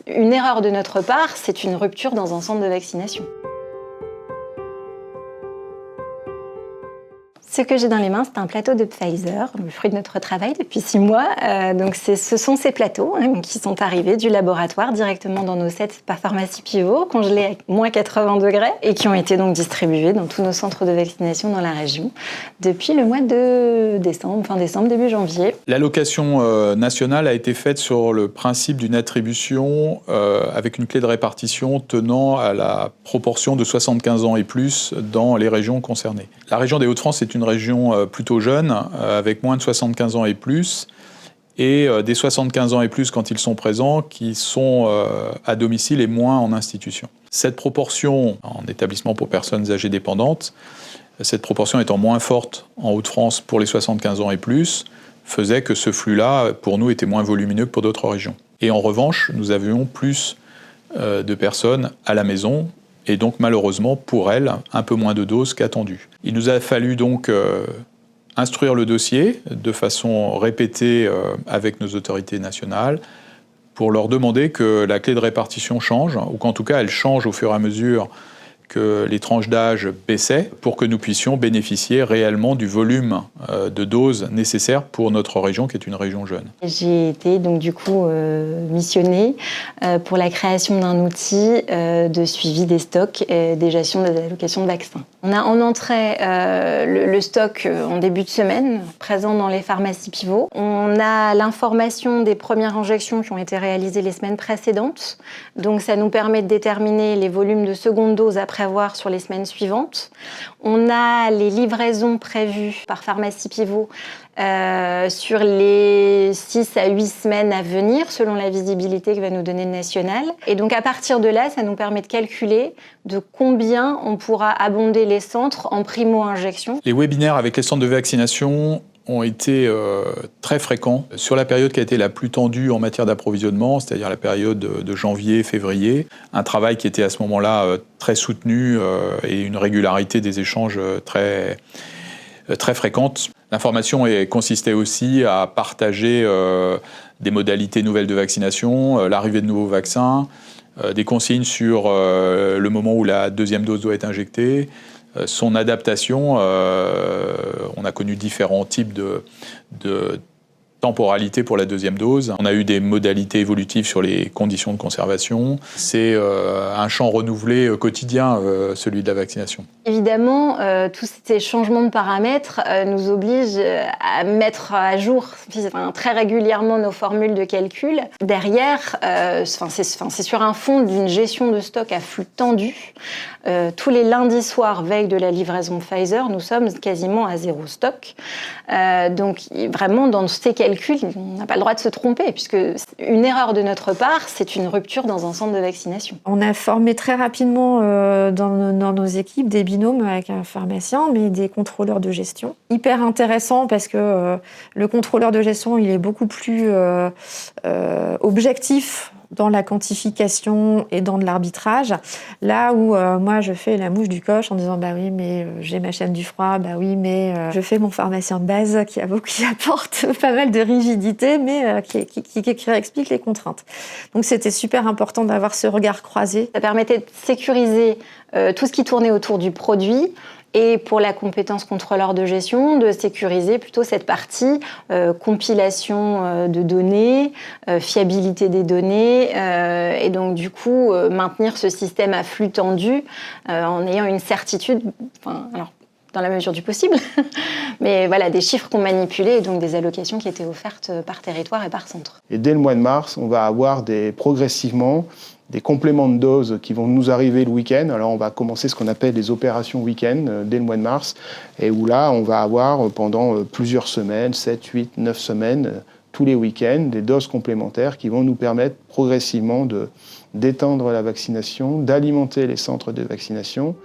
Une erreur de notre part, c'est une rupture dans un centre de vaccination. Ce que j'ai dans les mains, c'est un plateau de Pfizer, le fruit de notre travail depuis 6 mois. Ce sont ces plateaux qui sont arrivés du laboratoire directement dans nos sets par pharmacie pivot, congelés à moins 80 degrés, et qui ont été donc distribués dans tous nos centres de vaccination dans la région depuis le mois de décembre, fin décembre, début janvier. L'allocation nationale a été faite sur le principe d'une attribution avec une clé de répartition tenant à la proportion de 75 ans et plus dans les régions concernées. La région des Hauts-de-France est une région plutôt jeune, avec moins de 75 ans et plus, et des 75 ans et plus quand ils sont présents, qui sont à domicile et moins en institution. Cette proportion en établissement pour personnes âgées dépendantes, cette proportion étant moins forte en Hauts-de-France pour les 75 ans et plus, faisait que ce flux-là, pour nous, était moins volumineux que pour d'autres régions. Et en revanche, nous avions plus de personnes à la maison, et donc malheureusement pour elles, un peu moins de doses qu'attendu. Il nous a fallu donc instruire le dossier de façon répétée avec nos autorités nationales pour leur demander que la clé de répartition change, ou qu'en tout cas elle change au fur et à mesure que les tranches d'âge baissaient, pour que nous puissions bénéficier réellement du volume de doses nécessaires pour notre région, qui est une région jeune. J'ai été donc du coup missionnée pour la création d'un outil de suivi des stocks et des gestions des allocations de vaccins. On a en entrée le stock en début de semaine, présent dans les pharmacies pivots. On a l'information des premières injections qui ont été réalisées les semaines précédentes. Donc ça nous permet de déterminer les volumes de seconde dose à prévoir sur les semaines suivantes. On a les livraisons prévues par pharmacie pivot sur les 6 à 8 semaines à venir, selon la visibilité que va nous donner le national. Et donc à partir de là, ça nous permet de calculer de combien on pourra abonder les centres en primo-injection. Les webinaires avec les centres de vaccination ont été très fréquents sur la période qui a été la plus tendue en matière d'approvisionnement, c'est-à-dire la période de janvier-février. Un travail qui était à ce moment-là très soutenu et une régularité des échanges très fréquente. L'information consistait aussi à partager des modalités nouvelles de vaccination, l'arrivée de nouveaux vaccins, des consignes sur le moment où la deuxième dose doit être injectée, son adaptation. On a connu différents types de temporalité pour la deuxième dose. On a eu des modalités évolutives sur les conditions de conservation. C'est un champ renouvelé quotidien, celui de la vaccination. Évidemment, tous ces changements de paramètres nous obligent à mettre à jour très régulièrement nos formules de calcul. Derrière, c'est sur un fond d'une gestion de stock à flux tendu. Tous les lundis soirs, veille de la livraison Pfizer, nous sommes quasiment à 0 stock. Donc vraiment, dans ces calculs, on n'a pas le droit de se tromper, puisque une erreur de notre part, c'est une rupture dans un centre de vaccination. On a formé très rapidement dans nos équipes des binômes avec un pharmacien, mais des contrôleurs de gestion. Hyper intéressant parce que le contrôleur de gestion, il est beaucoup plus objectif dans la quantification et dans de l'arbitrage, là où moi je fais la mouche du coche en disant bah oui mais j'ai ma chaîne du froid, bah oui mais je fais mon pharmacien de base qui apporte pas mal de rigidité mais qui explique les contraintes. Donc c'était super important d'avoir ce regard croisé. Ça permettait de sécuriser tout ce qui tournait autour du produit, et pour la compétence contrôleur de gestion, de sécuriser plutôt cette partie compilation de données, fiabilité des données, et donc du coup maintenir ce système à flux tendu en ayant une certitude, dans la mesure du possible, mais voilà, des chiffres qu'on manipulait et donc des allocations qui étaient offertes par territoire et par centre. Et dès le mois de mars, on va avoir progressivement des compléments de doses qui vont nous arriver le week-end. Alors on va commencer ce qu'on appelle les opérations week-end dès le mois de mars, et où là on va avoir pendant plusieurs semaines, 7, 8, 9 semaines, tous les week-ends, des doses complémentaires qui vont nous permettre progressivement d'étendre la vaccination, d'alimenter les centres de vaccination.